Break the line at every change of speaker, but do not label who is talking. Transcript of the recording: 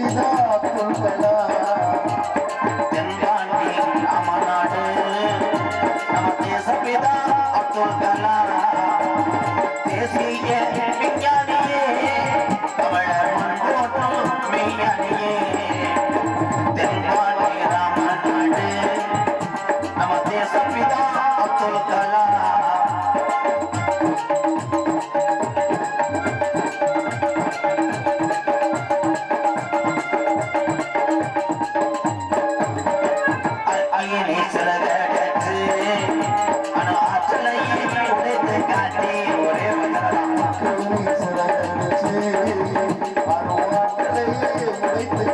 தேசப்பிதா அப்துல் கலாம்
தென்பாண்டி ராமநாடு நம்ம தேசப்பிதா அப்துல் கலாம் தேசிய விஞ்ஞானியே தமிழர் முன்போற்றும் மெய்ஞானியே தென்பாண்டி ராமநாடு நம்ம தேசப்பிதா அப்துல் கலாம்
சிறகடிச்சு அருவாற்றலையே உடைத்து